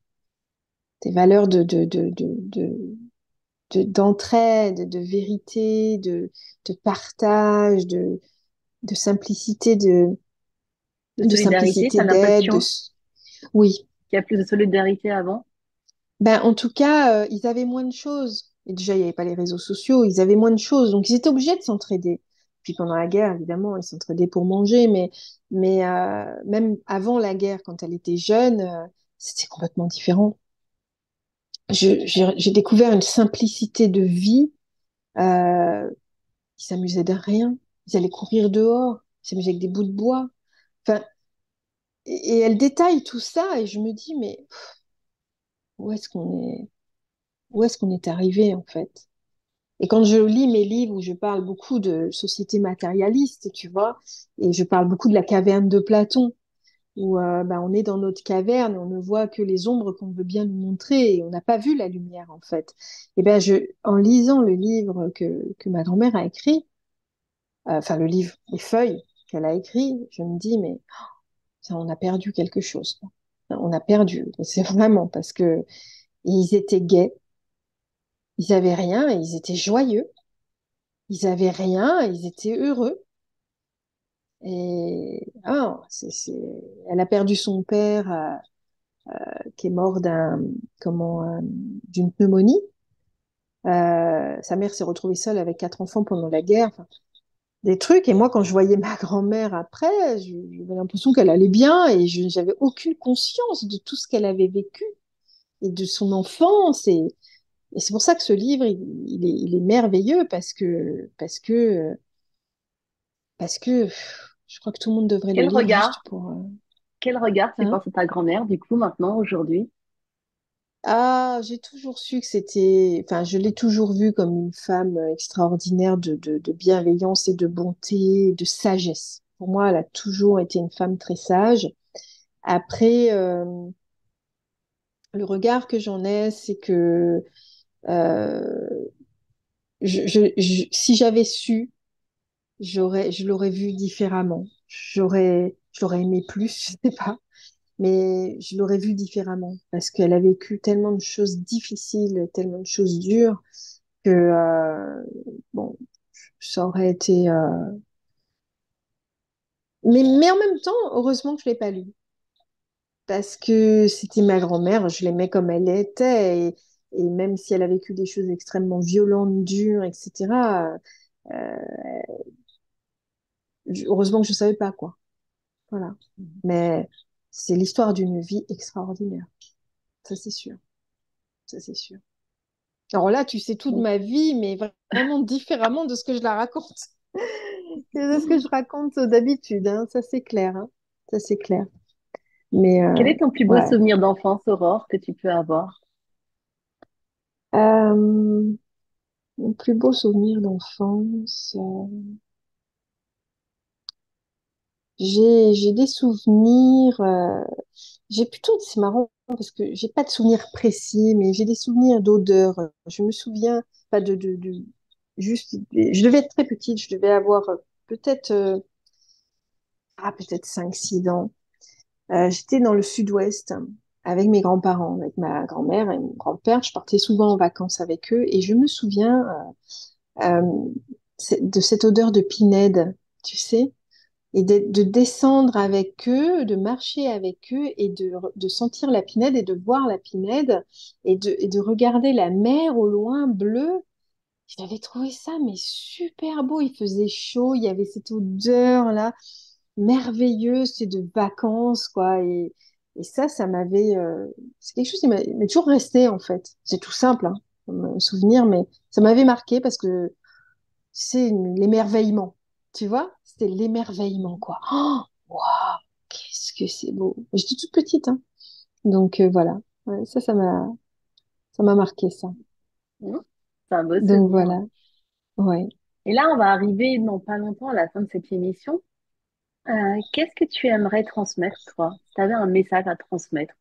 Des valeurs d'entraide, de vérité, de partage, de simplicité, De de solidarité, simplicité t'as d'aide. l'impression Oui. qu'il y a plus de solidarité avant? Ben, en tout cas, ils avaient moins de choses. Et déjà, il n'y avait pas les réseaux sociaux, ils avaient moins de choses. Donc, ils étaient obligés de s'entraider. Puis pendant la guerre, évidemment, ils s'entraidaient pour manger. Mais même avant la guerre, quand elle était jeune, c'était complètement différent. J'ai découvert une simplicité de vie. Euh, Ils s'amusaient de rien. Ils allaient courir dehors. Ils s'amusaient avec des bouts de bois. Enfin, et elle détaille tout ça et je me dis, mais où est-ce qu'on est, où est-ce qu'on est arrivé en fait? Et quand je lis mes livres où je parle beaucoup de société matérialiste, tu vois, et je parle beaucoup de la caverne de Platon, où bah, on est dans notre caverne et on ne voit que les ombres qu'on veut bien nous montrer et on n'a pas vu la lumière en fait. Et ben en lisant le livre que ma grand-mère a écrit, enfin le livre, les feuilles qu'elle a écrit, je me dis mais ça, on a perdu quelque chose. On a perdu. C'est vraiment parce que ils étaient gais, ils avaient rien et ils étaient joyeux. Ils avaient rien et ils étaient heureux. Et elle a perdu son père qui est mort d'une pneumonie. Sa mère s'est retrouvée seule avec 4 enfants pendant la guerre. Enfin, des trucs. Et moi, quand je voyais ma grand-mère après, j'avais l'impression qu'elle allait bien et je n'avais aucune conscience de tout ce qu'elle avait vécu et de son enfance. Et c'est pour ça que ce livre, il est merveilleux parce que je crois que tout le monde devrait le Quel lire juste regard, pour... quel regard tu hein. penses à ta grand-mère, du coup, maintenant, aujourd'hui? Ah, j'ai toujours su que c'était... Enfin, je l'ai toujours vue comme une femme extraordinaire de bienveillance et de bonté, et de sagesse. Pour moi, elle a toujours été une femme très sage. Après, le regard que j'en ai, c'est que euh, si j'avais su, je l'aurais vu différemment. Je l'aurais aimé plus, je sais pas, mais je l'aurais vu différemment parce qu'elle a vécu tellement de choses difficiles, tellement de choses dures que bon, ça aurait été. Mais en même temps, heureusement que je l'ai pas lu parce que c'était ma grand-mère, je l'aimais comme elle était et même si elle a vécu des choses extrêmement violentes, dures, etc. euh, heureusement que je savais pas quoi. Voilà. Mais c'est l'histoire d'une vie extraordinaire. Ça, c'est sûr. Ça, c'est sûr. Alors là, tu sais toute ma vie, mais vraiment différemment de ce que je la raconte. De ce que je raconte d'habitude, hein. Ça, c'est clair. Hein. Ça, c'est clair. Mais Quel est ton plus beau ouais. souvenir d'enfance, Aurore, que tu peux avoir? Euh, mon plus beau souvenir d'enfance. J'ai des souvenirs. J'ai plutôt, c'est marrant parce que j'ai pas de souvenirs précis, mais j'ai des souvenirs d'odeur. Je me souviens pas juste. Je devais être très petite. Je devais avoir peut-être peut-être 5 6 ans. J'étais dans le sud-ouest avec mes grands-parents, avec ma grand-mère et mon grand-père. Je partais souvent en vacances avec eux et je me souviens de cette odeur de pinède, tu sais, et de descendre avec eux, de marcher avec eux et de sentir la pinède et de voir la pinède et de regarder la mer au loin bleue. J'avais trouvé ça mais super beau. Il faisait chaud, il y avait cette odeur là merveilleuse, c'est de vacances quoi. Et ça m'avait, c'est quelque chose qui m'est toujours resté en fait. C'est tout simple hein, comme souvenir, mais ça m'avait marqué parce que c'est l'émerveillement, tu vois? C'était l'émerveillement, quoi. Oh, waouh, qu'est-ce que c'est beau. J'étais toute petite, hein. Donc voilà. Ouais, ça m'a marqué ça. Hmm. C'est un beau Donc souvenir. voilà. Ouais. Et là, on va arriver dans pas longtemps à la fin de cette émission. Qu'est-ce que tu aimerais transmettre, toi? Si tu avais un message à transmettre,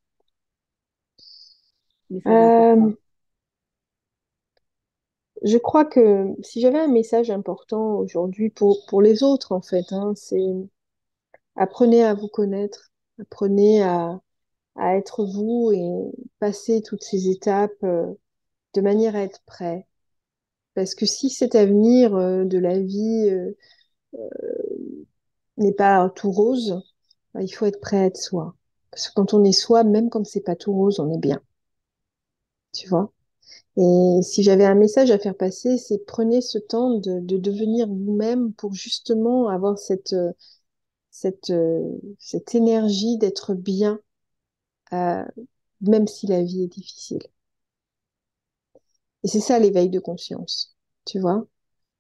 message Euh, important. je crois que si j'avais un message important aujourd'hui pour les autres, en fait, hein, c'est apprenez à vous connaître, apprenez à être vous et passer toutes ces étapes de manière à être prêt. Parce que si cet avenir de la vie n'est pas tout rose, bah, il faut être prêt à être soi. Parce que quand on est soi, même quand c'est pas tout rose, on est bien, tu vois. Et si j'avais un message à faire passer, c'est prenez ce temps de devenir vous-même pour justement avoir cette énergie d'être bien, euh, même si la vie est difficile. Et c'est ça l'éveil de conscience, tu vois.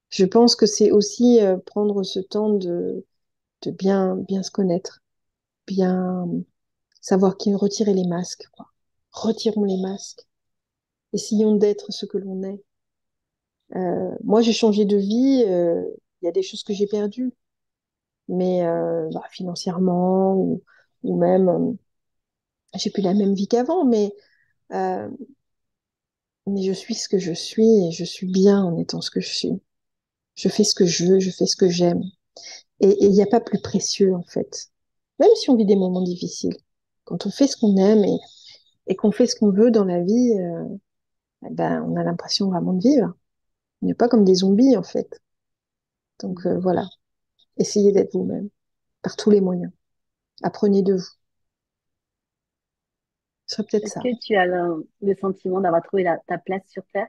Je pense que c'est aussi prendre ce temps de bien se connaître, bien savoir qui retirer les masques, quoi. Retirons les masques. Essayons d'être ce que l'on est. Moi, j'ai changé de vie. Il y a des choses que j'ai perdues, mais bah, financièrement, ou même, j'ai plus la même vie qu'avant, euh, mais je suis ce que je suis et je suis bien en étant ce que je suis. Je fais ce que je veux, je fais ce que j'aime. Et il n'y a pas plus précieux, en fait. Même si on vit des moments difficiles, quand on fait ce qu'on aime et qu'on fait ce qu'on veut dans la vie, ben, on a l'impression vraiment de vivre. On n'est pas comme des zombies, en fait. Donc voilà, essayez d'être vous-même, par tous les moyens. Apprenez de vous. Ce serait peut-être Est-ce ça. que tu as le sentiment d'avoir trouvé ta place sur Terre?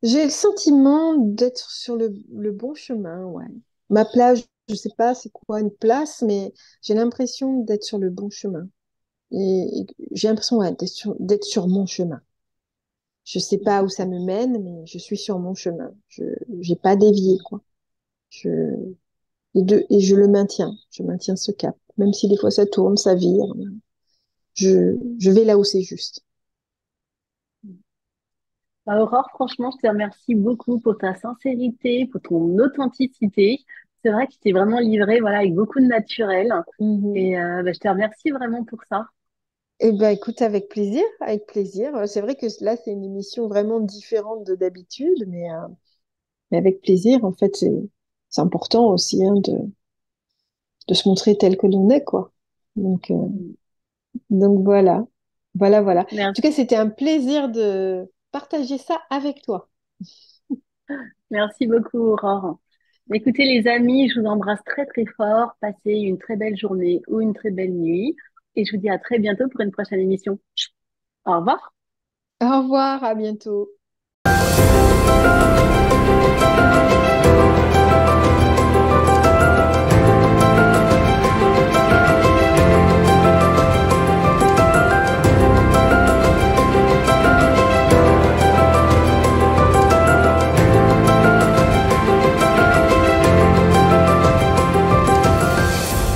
J'ai le sentiment d'être sur le bon chemin, ouais. Ma plage, je sais pas c'est quoi une place, mais j'ai l'impression d'être sur le bon chemin. Et j'ai l'impression ouais, d'être sur mon chemin. Je sais pas où ça me mène, mais je suis sur mon chemin. Je j'ai pas dévié, quoi. Je, et je le maintiens. Je maintiens ce cap. Même si des fois ça tourne, ça vire. Je vais là où c'est juste. Bah, Aurore, franchement, je te remercie beaucoup pour ta sincérité, pour ton authenticité. C'est vrai que tu t'es vraiment livrée, voilà, avec beaucoup de naturel. Mhm. Et bah, je te remercie vraiment pour ça. Eh ben, écoute, avec plaisir, avec plaisir. C'est vrai que là, c'est une émission vraiment différente de d'habitude, mais avec plaisir. En fait, c'est important aussi hein, de se montrer tel que l'on est, quoi. Donc, euh, donc voilà, voilà. En tout cas, Merci, c'était un plaisir de partager ça avec toi. merci beaucoup, Aurore. Écoutez, les amis, je vous embrasse très très fort. Passez une très belle journée ou une très belle nuit. Et je vous dis à très bientôt pour une prochaine émission. Au revoir. Au revoir, à bientôt.